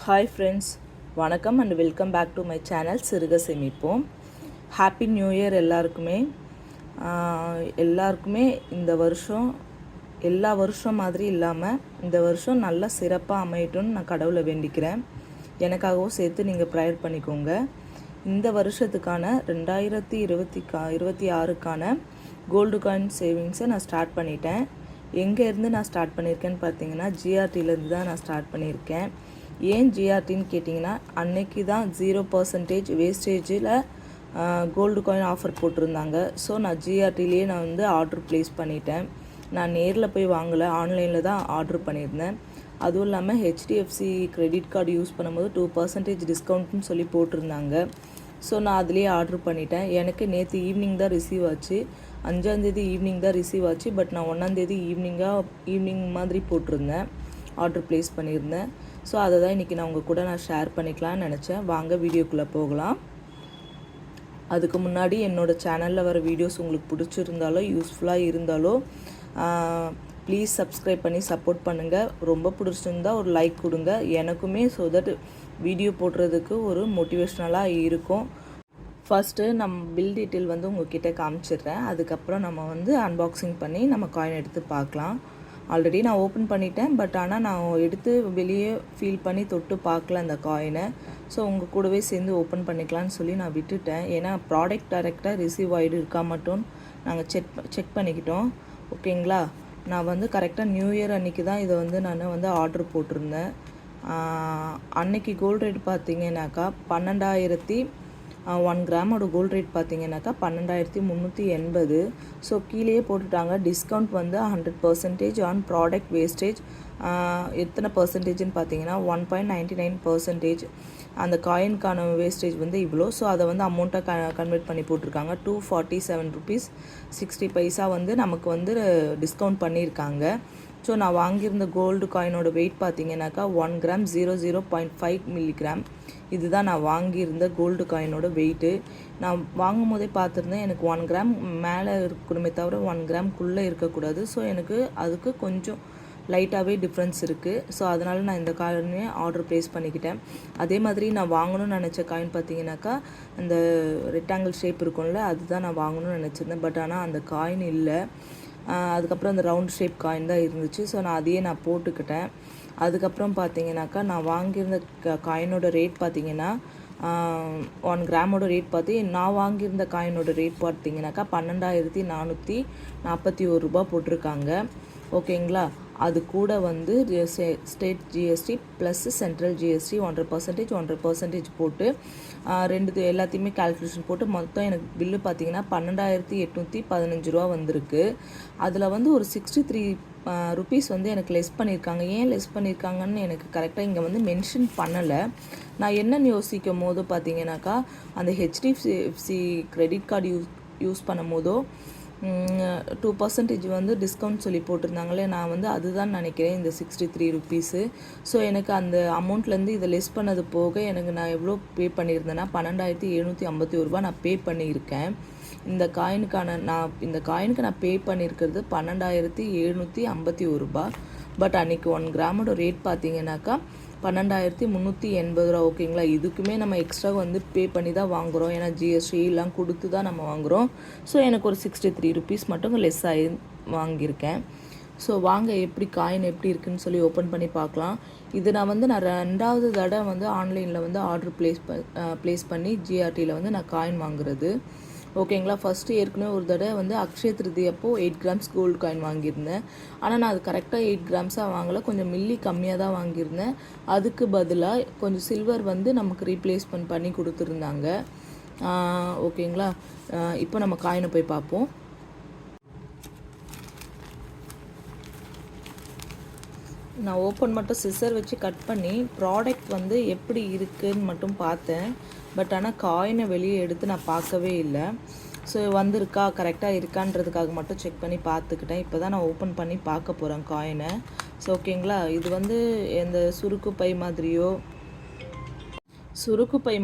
Hi friends, வணக்கம் and welcome back to my channel சிறுக சேமிப்போம். ஹாப்பி நியூ இயர் எல்லாருக்குமே. எல்லாருக்குமே இந்த வருஷம் எல்லா வருஷம் மாதிரி இல்லாமல் இந்த வருஷம் நல்லா சிறப்பாக அமையட்டும்னு நான் கடவுளை வேண்டிக்கிறேன். எனக்காகவும் சேர்த்து நீங்கள் ப்ரேயர் பண்ணிக்கோங்க. இந்த வருஷத்துக்கான 2026க்கான கோல்டு காயின் சேவிங்ஸை நான் ஸ்டார்ட் பண்ணிட்டேன். எங்கேருந்து நான் ஸ்டார்ட் பண்ணியிருக்கேன்னு பார்த்தீங்கன்னா ஜிஆர்டிலேருந்து தான் நான் ஸ்டார்ட் பண்ணியிருக்கேன். ஏன் ஜிஆர்டின்னு கேட்டிங்கன்னா, அன்னைக்கு தான் 0% வேஸ்டேஜில் கோல்டு காயின் ஆஃபர் போட்டிருந்தாங்க. ஸோ நான் ஜிஆர்டிலேயே நான் ஆர்டர் ப்ளேஸ் பண்ணிட்டேன். நான் நேரில் போய் வாங்கலை, ஆன்லைனில் தான் ஆர்டர் பண்ணியிருந்தேன். அதுவும் இல்லாமல் ஹெச்டிஎஃப்சி கிரெடிட் கார்டு யூஸ் பண்ணும்போது 2% டிஸ்கவுண்ட்னு சொல்லி போட்டிருந்தாங்க. ஸோ நான் அதுலேயே ஆர்டர் பண்ணிட்டேன். எனக்கு நேற்று ஈவினிங் தான் ரிசீவ் ஆச்சு. 5ஆந்தேதி ஈவினிங் தான் ரிசீவ் ஆச்சு. பட் நான் 1ஆந்தேதி ஈவினிங் மாதிரி போட்டிருந்தேன், ஆர்டர் ப்ளேஸ் பண்ணியிருந்தேன். ஸோ அதை தான் இன்றைக்கி நான் உங்கள் கூட ஷேர் பண்ணிக்கலாம்னு நினச்சேன். வாங்க வீடியோக்குள்ளே போகலாம். அதுக்கு முன்னாடி என்னோடய சேனலில் வர வீடியோஸ் உங்களுக்கு பிடிச்சிருந்தாலோ யூஸ்ஃபுல்லாக இருந்தாலோ ப்ளீஸ் சப்ஸ்கிரைப் பண்ணி சப்போர்ட் பண்ணுங்கள். ரொம்ப பிடிச்சிருந்தால் ஒரு லைக் கொடுங்க எனக்குமே, ஸோ தட் வீடியோ போடுறதுக்கு ஒரு மோட்டிவேஷ்னலாக இருக்கும். ஃபஸ்ட்டு நம்ம பில் டீட்டெயில் உங்கள்கிட்ட காமிச்சிடுறேன். அதுக்கப்புறம் நம்ம அன்பாக்சிங் பண்ணி நம்ம காயின் எடுத்து பார்க்கலாம். ஆல்ரெடி நான் ஓப்பன் பண்ணிட்டேன். பட் ஆனால் நான் எடுத்து வெளியே ஃபீல் பண்ணி தொட்டு பார்க்கல அந்த காயினை. ஸோ உங்கள் கூடவே சேர்ந்து ஓப்பன் பண்ணிக்கலான்னு சொல்லி நான் விட்டுட்டேன். ஏன்னா ப்ராடக்ட் டைரெக்டாக ரிசீவ் ஆகிடு இருக்கா மட்டும் நாங்கள் செக் பண்ணிக்கிட்டோம். ஓகேங்களா. நான் கரெக்டாக நியூ இயர் அன்றைக்கி தான் இதை நான் ஆர்டர் போட்டிருந்தேன். அன்னைக்கு கோல்டு ரேட் பார்த்தீங்கன்னாக்கா 1 கிராமோட கோல்டு ரேட் பார்த்தீங்கன்னாக்கா 12,380. ஸோ கீழேயே போட்டுட்டாங்க டிஸ்கவுண்ட் 100% ஆன் ப்ராடக்ட் வேஸ்டேஜ். எத்தனை பர்சன்டேஜ்னு பார்த்தீங்கன்னா 1.99%. அந்த காயின்கான வேஸ்டேஜ் இவ்வளோ. ஸோ அதை அமௌண்ட்டாக கன்வெர்ட் பண்ணி போட்டிருக்காங்க. 247 rupees 60 பைசா நமக்கு டிஸ்கவுண்ட் பண்ணியிருக்காங்க. ஸோ நான் வாங்கியிருந்த கோல்டு காயினோட வெயிட் பார்த்தீங்கன்னாக்கா 1 கிராம் 00.5 மில்லிகிராம். இதுதான் நான் வாங்கியிருந்த கோல்டு காயினோட வெயிட்டு. நான் வாங்கும் போதே பார்த்துருந்தேன், எனக்கு 1 கிராம் மேலே இருக்கணுமே தவிர 1 கிராம்குள்ளே இருக்கக்கூடாது. ஸோ எனக்கு அதுக்கு கொஞ்சம் லைட்டாகவே டிஃப்ரென்ஸ் இருக்குது. ஸோ அதனால் நான் இந்த காயினே ஆர்டர் ப்ளேஸ் பண்ணிக்கிட்டேன். அதே மாதிரி நான் வாங்கணும்னு நினச்ச காயின் பார்த்தீங்கன்னாக்கா அந்த ரெக்டாங்கிள் ஷேப் இருக்கும்ல, அதுதான் நான் வாங்கணும்னு நினச்சிருந்தேன். பட் ஆனால் அந்த காயின் இல்லை. அதுக்கப்புறம் அந்த ரவுண்ட் ஷேப் காயின் தான் இருந்துச்சு. ஸோ நான் அதையே நான் போட்டுக்கிட்டேன். அதுக்கப்புறம் பார்த்தீங்கன்னாக்கா நான் வாங்கியிருந்த காயினோட ரேட் பார்த்தீங்கன்னா 1 கிராமோட ரேட் நான் வாங்கியிருந்த காயினோட ரேட் பார்த்தீங்கன்னாக்கா 12,441 ரூபா போட்டிருக்காங்க. ஓகேங்களா. அது கூட state GST plus central GST 1% போட்டு எல்லாத்தையுமே கால்குலேஷன் போட்டு மொத்தம் எனக்கு பில்லு பார்த்தீங்கன்னா 12,815 ரூபா வந்திருக்கு. அதில் ஒரு 63 ருபீஸ் எனக்கு லெஸ் பண்ணியிருக்காங்க. ஏன் லெஸ் பண்ணியிருக்காங்கன்னு எனக்கு கரெக்டாக இங்கே மென்ஷன் பண்ணலை. நான் என்னென்னு யோசிக்கும் போது பார்த்தீங்கன்னாக்கா அந்த ஹெச்டிஎஃப்சி கிரெடிட் கார்டு யூஸ் பண்ணும் போதோ 2% டிஸ்கவுண்ட் சொல்லி போட்டிருந்தாங்களே, நான் அதுதான் நினைக்கிறேன் இந்த 63 ருபீஸு. ஸோ எனக்கு அந்த அமௌண்ட்லேருந்து இதை லெஸ் பண்ணது போக எனக்கு நான் எவ்வளோ பே பண்ணியிருந்தேன்னா 12,751 ரூபா நான் பே பண்ணியிருக்கேன். இந்த காயினுக்கு நான் பே பண்ணியிருக்கிறது 12,751 ரூபா. பட் அன்றைக்கி 1 கிராமோட ரேட் பார்த்தீங்கன்னாக்கா 12,380 ரூபா. ஓகேங்களா. இதுக்குமே நம்ம எக்ஸ்ட்ரா பே பண்ணி தான் வாங்குகிறோம். ஏன்னா ஜிஎஸ்டி எல்லாம் கொடுத்து தான் நம்ம வாங்குகிறோம். ஸோ எனக்கு ஒரு 63 ருபீஸ் மட்டும் லெஸ் ஆகி வாங்கியிருக்கேன். ஸோ வாங்க எப்படி காயின் எப்படி இருக்குதுன்னு சொல்லி ஓப்பன் பண்ணி பார்க்கலாம். இது நான் 2வது தடவை ஆன்லைனில் ஆர்டர் ப்ளேஸ் பண்ணி ஜிஆர்டியில் நான் காயின் வாங்குறது. ஓகேங்களா. ஃபஸ்ட்டு ஏற்கனவே ஒரு தடவை அக்ஷய திருதி அப்போ 8 கிராம்ஸ் கோல்டு காயின் வாங்கியிருந்தேன். ஆனால் நான் அது கரெக்டாக 8 கிராம்ஸாக வாங்கலை, கொஞ்சம் மில்லி கம்மியாக தான் வாங்கியிருந்தேன். அதுக்கு பதிலாக கொஞ்சம் சில்வர் நமக்கு ரீப்ளேஸ்மெண்ட் பண்ணி கொடுத்துருந்தாங்க. ஓகேங்களா. இப்போ நம்ம காயினை போய் பார்ப்போம். நான் ஓப்பன் மட்டும் சிசர் வச்சு கட் பண்ணி ப்ராடக்ட் எப்படி இருக்குதுன்னு மட்டும் பார்த்தேன். பட் ஆனால் காயினை வெளியே எடுத்து நான் பார்க்கவே இல்லை. ஸோ வந்திருக்கா கரெக்டாக இருக்கான்றதுக்காக மட்டும் செக் பண்ணி பார்த்துக்கிட்டேன். இப்போ தான் நான் ஓப்பன் பண்ணி பார்க்க போகிறேன் காயினை. ஸோ ஓகேங்களா. இது எந்த சுருக்கு பை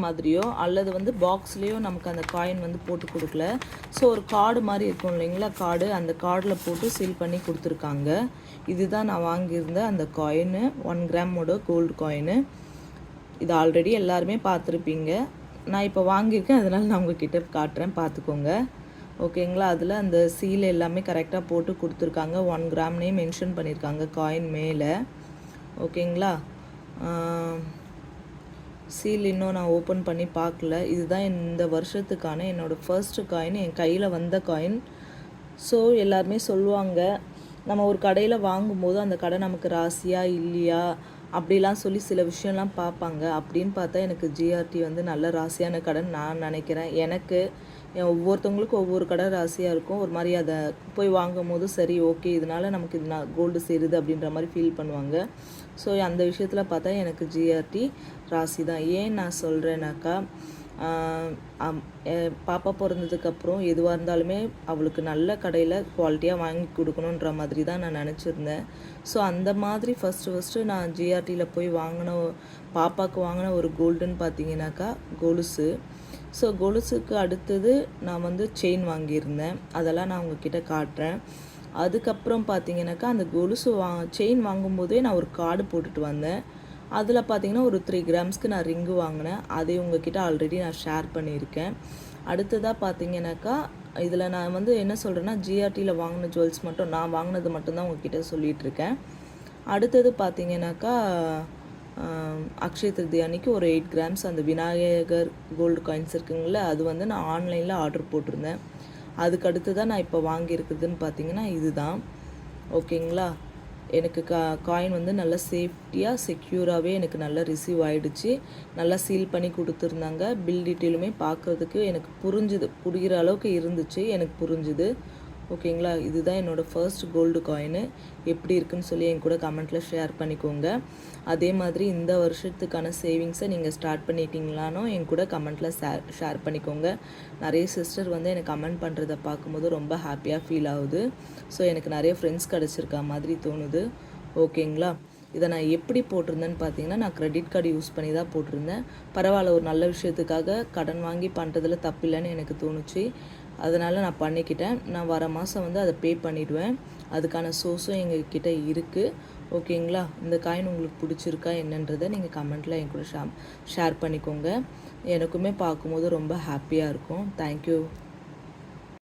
மாதிரியோ அல்லது பாக்ஸ்லேயோ நமக்கு அந்த காயின் போட்டு கொடுக்கல. ஸோ ஒரு கார்டு மாதிரி இருக்கும் இல்லைங்களா, கார்டு, அந்த கார்டில் போட்டு சீல் பண்ணி கொடுத்துருக்காங்க. இதுதான் நான் வாங்கியிருந்த அந்த காயின், 1 கிராமோட கோல்டு காயின். இது ஆல்ரெடி எல்லாருமே பார்த்துருப்பீங்க. நான் இப்போ வாங்கியிருக்கேன், அதனால் நான் உங்ககிட்ட காட்டுறேன், பார்த்துக்கோங்க. ஓகேங்களா? அதில் அந்த சீல் எல்லாமே கரெக்டாக போட்டு கொடுத்துருக்காங்க. 1 கிராம்னே மென்ஷன் பண்ணியிருக்காங்க காயின் மேலே. ஓகேங்களா? சீல் இன்னும் நான் ஓப்பன் பண்ணி பார்க்கல. இதுதான் இந்த வருஷத்துக்கான என்னோடய ஃபர்ஸ்ட்டு காயின், என் கையில் வந்த காயின். ஸோ எல்லாருமே சொல்லுவாங்க, நம்ம ஒரு கடையில் வாங்கும்போது அந்த கடை நமக்கு ராசியா இல்லையா அப்படிலாம் சொல்லி சில விஷயம்லாம் பார்ப்பாங்க. அப்படின்னு பார்த்தா எனக்கு ஜிஆர்டி வந்து நல்ல ராசியான கடைன்னு நான் நினைக்கிறேன். எனக்கு ஒவ்வொருத்தவங்களுக்கும் ஒவ்வொரு கடை ராசியாக இருக்கும். ஒரு மாதிரி அதை போய் வாங்கும் போது சரி ஓகே இதனால் நமக்கு இது கோல்டு சேருது அப்படின்ற மாதிரி ஃபீல் பண்ணுவாங்க. ஸோ அந்த விஷயத்தில் பார்த்தா எனக்கு ஜிஆர்டி ராசி தான். ஏன் நான் சொல்கிறேன்னாக்கா, பாப்பா பிறந்ததுக்கப்புறம் எதுவாக இருந்தாலுமே அவளுக்கு நல்ல கடையில் குவாலிட்டியாக வாங்கி கொடுக்கணுன்ற மாதிரி தான் நான் நினச்சிருந்தேன். ஸோ அந்த மாதிரி ஃபஸ்ட்டு நான் ஜிஆர்டியில் போய் பாப்பாவுக்கு வாங்கின ஒரு கோல்டுன்னு பார்த்தீங்கன்னாக்கா கொலுசு. ஸோ கொலுசுக்கு அடுத்தது நான் வந்து செயின் வாங்கியிருந்தேன். அதெல்லாம் நான் உங்ககிட்ட காட்டுறேன். அதுக்கப்புறம் பார்த்தீங்கன்னாக்கா அந்த கொலுசு செயின் வாங்கும்போதே நான் ஒரு கார்டு போட்டுட்டு வந்தேன். அதில் பார்த்தீங்கன்னா ஒரு 3 கிராம்ஸ்க்கு நான் ரிங்கு வாங்கினேன். அதை உங்ககிட்ட ஆல்ரெடி நான் ஷேர் பண்ணியிருக்கேன். அடுத்ததாக பார்த்தீங்கன்னாக்கா இதில் நான் வந்து என்ன சொல்கிறேன்னா, ஜிஆர்டியில் வாங்கின ஜுவல்ஸ் மட்டும் நான் வாங்கினது மட்டும்தான் உங்ககிட்ட சொல்லிகிட்ருக்கேன். அடுத்தது பார்த்தீங்கன்னாக்கா அக்ஷய திருதி அன்றைக்கி ஒரு 8 கிராம்ஸ் அந்த விநாயகர் கோல்டு காயின்ஸ் இருக்குங்கள, அது வந்து நான் ஆன்லைனில் ஆர்டர் போட்டிருந்தேன். அதுக்கு அடுத்து தான் நான் இப்போ வாங்கியிருக்குதுன்னு பார்த்தீங்கன்னா இதுதான். ஓகேங்களா? எனக்கு காயின் வந்து நல்லா சேஃப்டியாக செக்யூராகவே எனக்கு நல்லா ரிசீவ் ஆகிடுச்சு. நல்லா சீல் பண்ணி கொடுத்துருந்தாங்க. பில் டீட்டெயிலுமே பார்க்குறதுக்கு எனக்கு புரிகிற அளவுக்கு இருந்துச்சு, எனக்கு புரிஞ்சுது. ஓகேங்களா? இதுதான் என்னோடய ஃபர்ஸ்ட் கோல்டு காயினு. எப்படி இருக்குன்னு சொல்லி என் கூட கமெண்ட்டில் ஷேர் பண்ணிக்கோங்க. அதே மாதிரி இந்த வருஷத்துக்கான சேவிங்ஸை நீங்கள் ஸ்டார்ட் பண்ணிட்டீங்களானோ என் கூட கமெண்ட்டில் ஷேர் பண்ணிக்கோங்க. நிறைய சிஸ்டர் வந்து எனக்கு கமெண்ட் பண்ணுறதை பார்க்கும்போது ரொம்ப ஹாப்பியாக ஃபீல் ஆகுது. ஸோ எனக்கு நிறைய ஃப்ரெண்ட்ஸ் கிடச்சிருக்கா மாதிரி தோணுது. ஓகேங்களா? இதை நான் எப்படி போட்டிருந்தேன்னு பார்த்தீங்கன்னா, நான் கிரெடிட் கார்டு யூஸ் பண்ணி தான் போட்டிருந்தேன். பரவாயில்ல, ஒரு நல்ல விஷயத்துக்காக கடன் வாங்கி பண்ணுறதுல தப்பில்லைன்னு எனக்கு தோணுச்சு. அதனால் நான் பண்ணிக்கிட்டேன். நான் வர மாதம் வந்து அதை பே பண்ணிவிடுவேன். அதுக்கான சோர்ஸும் எங்ககிட்ட இருக்குது. ஓகேங்களா? இந்த காயின் உங்களுக்கு பிடிச்சிருக்கா என்னன்றதை நீங்கள் கமெண்ட்டில் என் கூட ஷேர் பண்ணிக்கோங்க. எனக்குமே பார்க்கும்போது ரொம்ப ஹாப்பியாக இருக்கும். தேங்க்யூ.